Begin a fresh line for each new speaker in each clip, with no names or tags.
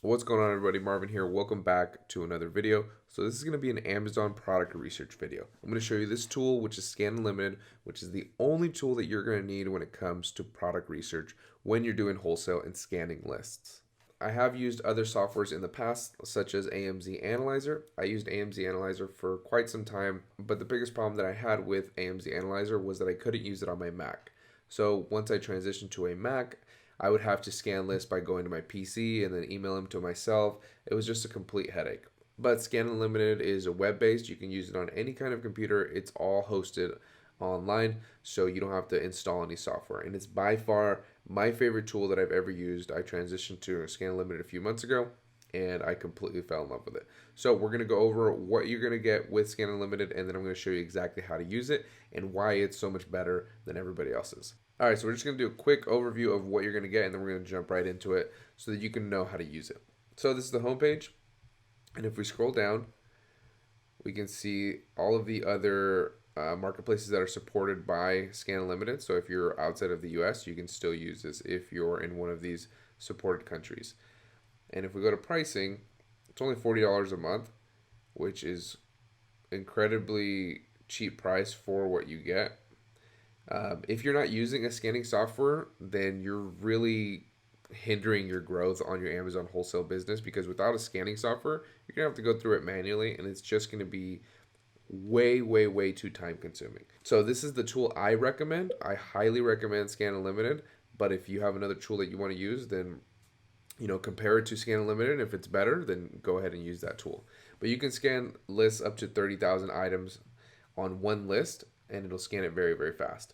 What's going on, everybody? Marvin here. Welcome back to another video. So this is going to be an Amazon product research video. I'm going to show you this tool, which is ScanUnlimited, which is the only tool that you're going to need when it comes to product research when you're doing wholesale and scanning lists. I have used other softwares in the past, such as AMZ Analyzer. I used AMZ Analyzer for quite some time, but the biggest problem that I had with AMZ Analyzer was that I couldn't use it on my Mac. So once I transitioned to a Mac, I would have to scan lists by going to my PC and then email them to myself. It was just a complete headache. But ScanUnlimited is web-based. You can use it on any kind of computer. It's all hosted online, so you don't have to install any software. And it's by far my favorite tool that I've ever used. I transitioned to ScanUnlimited a few months ago, and I completely fell in love with it. So we're going to go over what you're going to get with ScanUnlimited, and then I'm going to show you exactly how to use it and why it's so much better than everybody else's. All right, so we're just going to do a quick overview of what you're going to get, and then we're going to jump right into it so that you can know how to use it. So this is the homepage, and if we scroll down, we can see all of the other marketplaces that are supported by ScanUnlimited. So if you're outside of the US, you can still use this if you're in one of these supported countries. And if we go to pricing, it's only $40 a month, which is incredibly cheap price for what you get. If you're not using a scanning software, then you're really hindering your growth on your Amazon wholesale business, because without a scanning software, you're going to have to go through it manually, and it's just going to be way too time consuming. So this is the tool I recommend. I highly recommend ScanUnlimited, but if you have another tool that you want to use, then compare it to ScanUnlimited. If it's better, then go ahead and use that tool. But you can scan lists up to 30,000 items on one list, and it'll scan it very fast.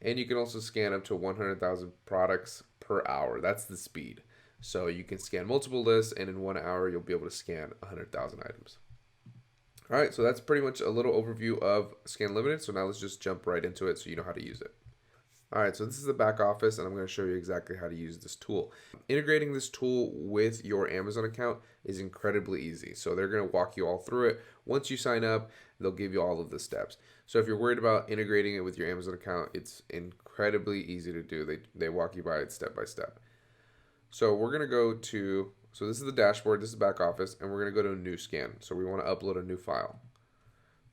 And you can also scan up to 100,000 products per hour. That's the speed. So you can scan multiple lists, and in 1 hour, you'll be able to scan 100,000 items. All right, so that's pretty much a little overview of ScanUnlimited. So now let's just jump right into it so you know how to use it. All right, so this is the back office, and I'm going to show you exactly how to use this tool. Integrating this tool with your Amazon account is incredibly easy. So they're going to walk you all through it. Once you sign up, they'll give you all of the steps. So if you're worried about integrating it with your Amazon account, it's incredibly easy to do. They walk you by it step by step. So we're going to go to, so this is the dashboard, this is the back office, and we're going to go to a new scan. So we want to upload a new file.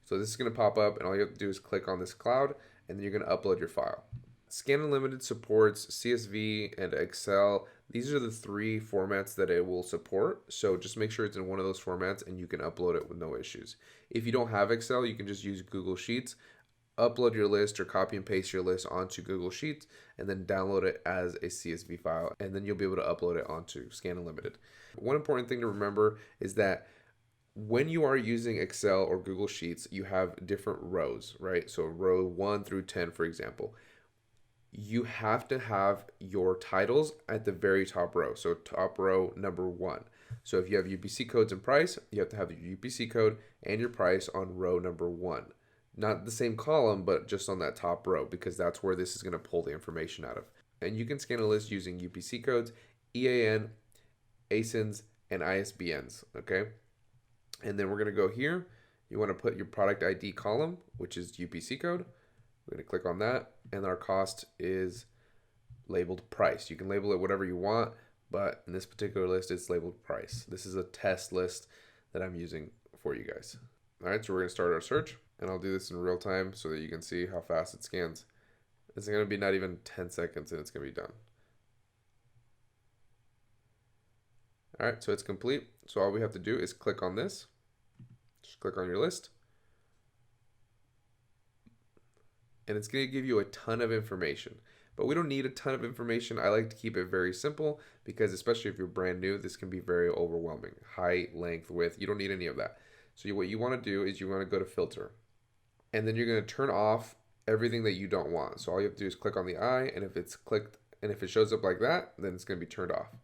So this is going to pop up, and all you have to do is click on this cloud, and then you're going to upload your file. ScanUnlimited supports CSV and Excel. These are the three formats that it will support. So just make sure it's in one of those formats and you can upload it with no issues. If you don't have Excel, you can just use Google Sheets. Upload your list or copy and paste your list onto Google Sheets and then download it as a CSV file. And then you'll be able to upload it onto ScanUnlimited. One important thing to remember is that when you are using Excel or Google Sheets, you have different rows, right? So row 1 through 10, for example. You have to have your titles at the very top row. So top row number 1. So if you have UPC codes and price, you have to have your UPC code and your price on row number 1. Not the same column, but just on that top row, because that's where this is going to pull the information out of. And you can scan a list using UPC codes, EAN, ASINs, and ISBNs, okay? And then we're going to go here. You want to put your product ID column, which is UPC code. We're going to click on that, and our cost is labeled price. You can label it whatever you want, but in this particular list, it's labeled price. This is a test list that I'm using for you guys. All right, so we're going to start our search, and I'll do this in real time so that you can see how fast it scans. It's going to be not even 10 seconds, and it's going to be done. All right, so it's complete. So all we have to do is click on this. Just click on your list. And it's going to give you a ton of information. But we don't need a ton of information. I like to keep it very simple because especially if you're brand new, this can be very overwhelming. Height, length, width, you don't need any of that. So what you want to do is you want to go to filter. And then you're going to turn off everything that you don't want. So all you have to do is click on the eye, and if it's clicked and if it shows up like that, then it's going to be turned off.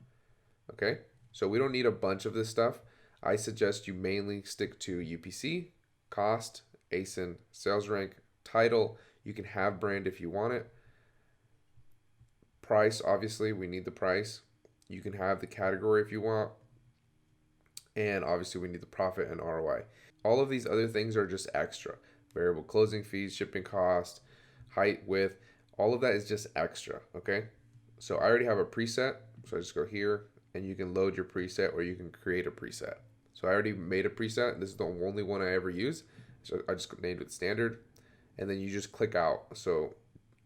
Okay? So we don't need a bunch of this stuff. I suggest you mainly stick to UPC, cost, ASIN, sales rank, title. You can have brand if you want it. Price, obviously, we need the price. You can have the category if you want. And obviously, we need the profit and ROI. All of these other things are just extra. Variable closing fees, shipping cost, height, width. All of that is just extra, okay? So I already have a preset. So I just go here, and you can load your preset or you can create a preset. So I already made a preset. This is the only one I ever use. So I just named it standard, and then you just click out. So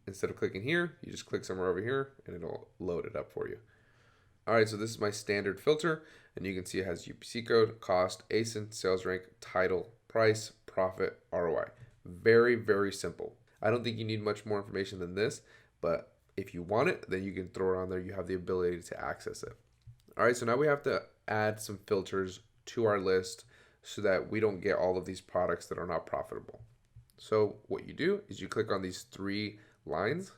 instead of clicking here, you just click somewhere over here and it'll load it up for you. All right, so this is my standard filter, and you can see it has UPC code, cost, ASIN, sales rank, title, price, profit, ROI. Very, very simple. I don't think you need much more information than this, but if you want it, then you can throw it on there. You have the ability to access it. All right, so now we have to add some filters to our list so that we don't get all of these products that are not profitable. So what you do is you click on these three lines,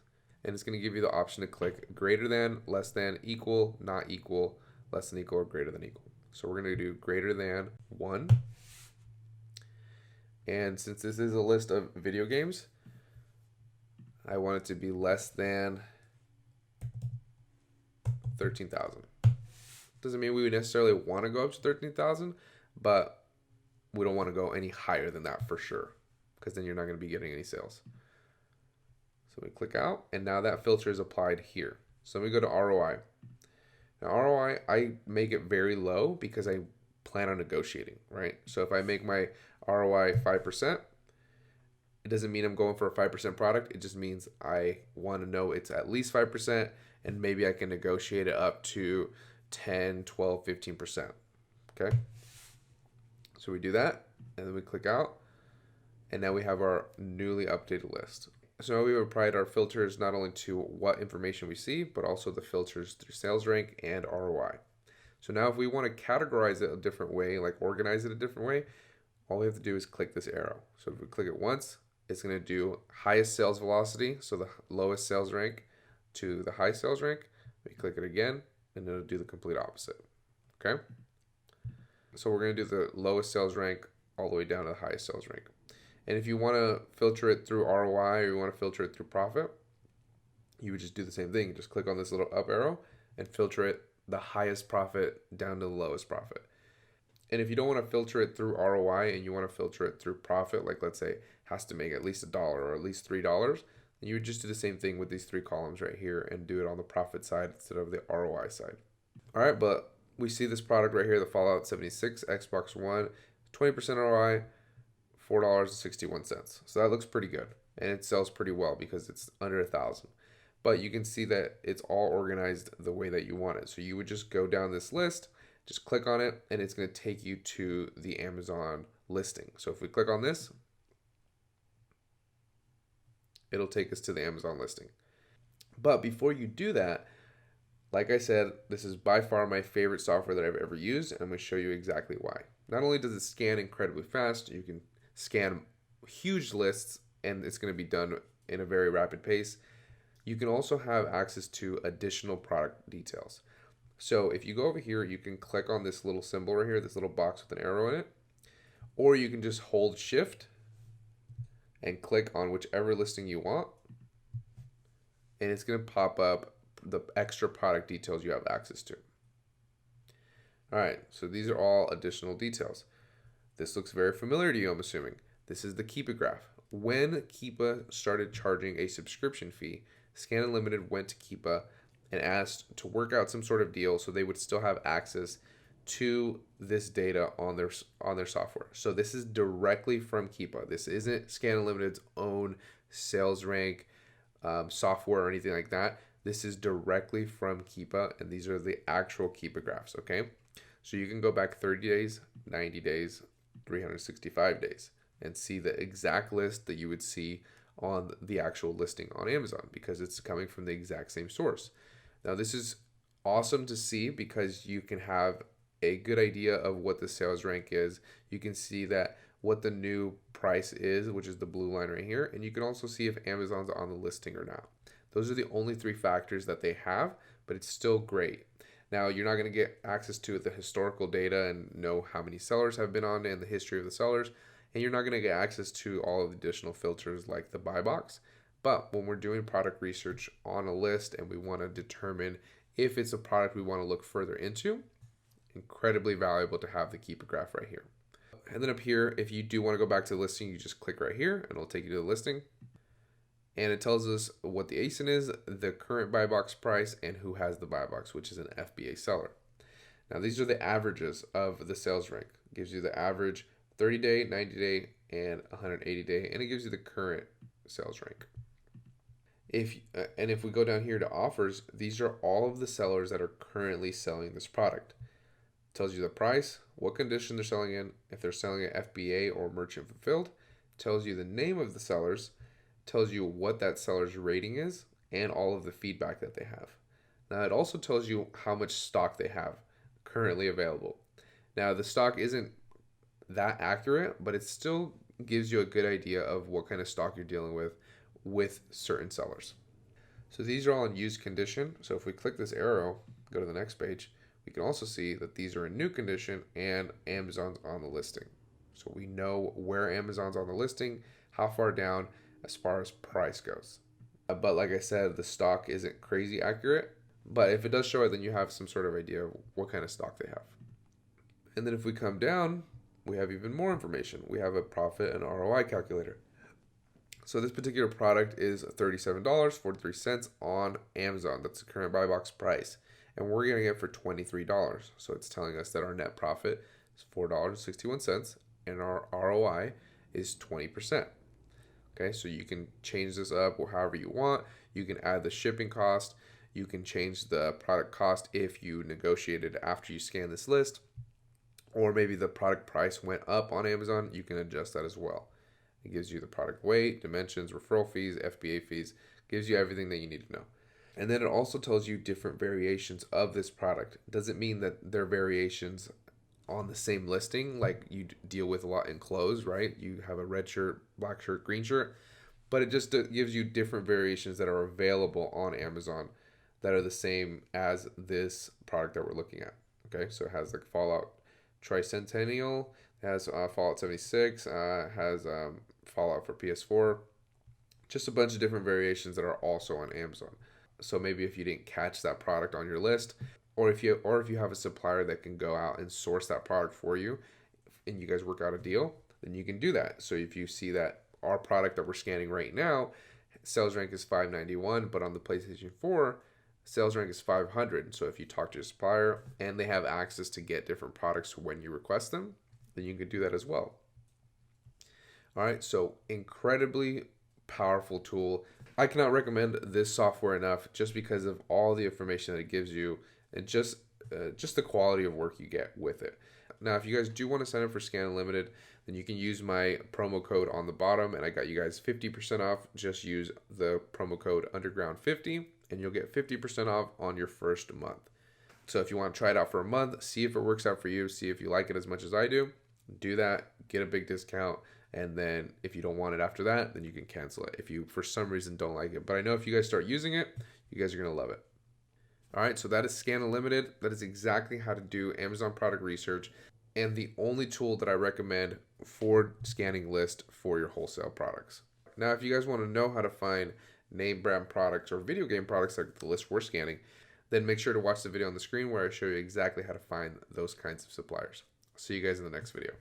and it's going to give you the option to click greater than, less than, equal, not equal, less than equal, or greater than equal. So we're going to do greater than 1. And since this is a list of video games, I want it to be less than 13,000. Doesn't mean we would necessarily want to go up to 13,000, but we don't want to go any higher than that for sure, because then you're not going to be getting any sales. So we click out, and now that filter is applied here. So we go to ROI. Now ROI, I make it very low because I plan on negotiating, right? So if I make my ROI 5%, it doesn't mean I'm going for a 5% product. It just means I want to know it's at least 5%, and maybe I can negotiate it up to 10, 12, 15%. Okay. So we do that, and then we click out, and now we have our newly updated list. So now we've applied our filters not only to what information we see, but also the filters through sales rank and ROI. So now if we want to categorize it a different way, like organize it a different way, all we have to do is click this arrow. So if we click it once, it's going to do highest sales velocity, so the lowest sales rank to the high sales rank. We click it again, and it'll do the complete opposite. Okay? So we're going to do the lowest sales rank all the way down to the highest sales rank. And if you want to filter it through ROI or you want to filter it through profit, you would just do the same thing. Just click on this little up arrow and filter it the highest profit down to the lowest profit. And if you don't want to filter it through ROI and you want to filter it through profit, like let's say has to make at least $1 or at least $3, then you would just do the same thing with these three columns right here and do it on the profit side instead of the ROI side. All right, but we see this product right here, the Fallout 76 Xbox One, 20% ROI, $4.61. So that looks pretty good, and it sells pretty well because it's under 1,000. But you can see that it's all organized the way that you want it. So you would just go down this list, just click on it, and it's going to take you to the Amazon listing. So if we click on this, it'll take us to the Amazon listing. But before you do that, like I said, this is by far my favorite software that I've ever used, and I'm going to show you exactly why. Not only does it scan incredibly fast, you can scan huge lists, and it's going to be done in a very rapid pace. You can also have access to additional product details. So if you go over here, you can click on this little symbol right here, this little box with an arrow in it, or you can just hold shift and click on whichever listing you want, and it's going to pop up the extra product details you have access to. All right, so these are all additional details. This looks very familiar to you, I'm assuming. This is the Keepa graph. When Keepa started charging a subscription fee, ScanUnlimited went to Keepa and asked to work out some sort of deal so they would still have access to this data on their software. So this is directly from Keepa. This isn't ScanUnlimited's own sales rank software or anything like that. This is directly from Keepa, and these are the actual Keepa graphs, okay? So you can go back 30 days, 90 days, 365 days, and see the exact list that you would see on the actual listing on Amazon because it's coming from the exact same source. Now this is awesome to see because you can have a good idea of what the sales rank is. You can see that what the new price is, which is the blue line right here, and you can also see if Amazon's on the listing or not. Those are the only three factors that they have, but it's still great. Now, you're not going to get access to the historical data and know how many sellers have been on it and the history of the sellers, and you're not going to get access to all of the additional filters like the buy box. But when we're doing product research on a list and we want to determine if it's a product we want to look further into, incredibly valuable to have the Keepa graph right here. And then up here, if you do want to go back to the listing, you just click right here and it'll take you to the listing. And it tells us what the ASIN is, the current buy box price, and who has the buy box, which is an FBA seller. Now these are the averages of the sales rank. It gives you the average 30-day, 90-day, and 180-day, and it gives you the current sales rank. If we go down here to offers, these are all of the sellers that are currently selling this product. It tells you the price, what condition they're selling in, if they're selling at FBA or merchant fulfilled, tells you the name of the sellers, tells you what that seller's rating is, and all of the feedback that they have. Now it also tells you how much stock they have currently available. Now the stock isn't that accurate, but it still gives you a good idea of what kind of stock you're dealing with certain sellers. So these are all in used condition. So if we click this arrow, go to the next page, we can also see that these are in new condition and Amazon's on the listing. So we know where Amazon's on the listing, how far down as far as price goes. But like I said, the stock isn't crazy accurate. But if it does show it, then you have some sort of idea of what kind of stock they have. And then if we come down, we have even more information. We have a profit and ROI calculator. So this particular product is $37.43 on Amazon. That's the current buy box price. And we're getting it for $23. So it's telling us that our net profit is $4.61 and our ROI is 20%. Okay, so you can change this up however you want. You can add the shipping cost. You can change the product cost if you negotiated after you scan this list. Or maybe the product price went up on Amazon. You can adjust that as well. It gives you the product weight, dimensions, referral fees, FBA fees. Gives you everything that you need to know. And then it also tells you different variations of this product. It doesn't mean that they're variations on the same listing like you deal with a lot in clothes, right? You have a red shirt, black shirt, green shirt. But it just gives you different variations that are available on Amazon that are the same as this product that we're looking at. Okay, so it has like Fallout Tricentennial, has Fallout 76, has Fallout for PS4, just a bunch of different variations that are also on Amazon. So maybe if you didn't catch that product on your list, or if you have a supplier that can go out and source that product for you, and you guys work out a deal, then you can do that. So if you see that our product that we're scanning right now, sales rank is 591, but on the PlayStation 4, sales rank is 500. So if you talk to your supplier and they have access to get different products when you request them, then you can do that as well. All right, so incredibly powerful tool. I cannot recommend this software enough just because of all the information that it gives you and just the quality of work you get with it. Now, if you guys do want to sign up for ScanUnlimited, then you can use my promo code on the bottom, and I got you guys 50% off. Just use the promo code Underground50, and you'll get 50% off on your first month. So if you want to try it out for a month, see if it works out for you, see if you like it as much as I do that, get a big discount, and then if you don't want it after that, then you can cancel it if you for some reason don't like it. But I know if you guys start using it, you guys are going to love it. All right, so that is ScanUnlimited. That is exactly how to do Amazon product research, and the only tool that I recommend for scanning list for your wholesale products. Now, if you guys want to know how to find name brand products or video game products like the list we're scanning, then make sure to watch the video on the screen where I show you exactly how to find those kinds of suppliers. See you guys in the next video.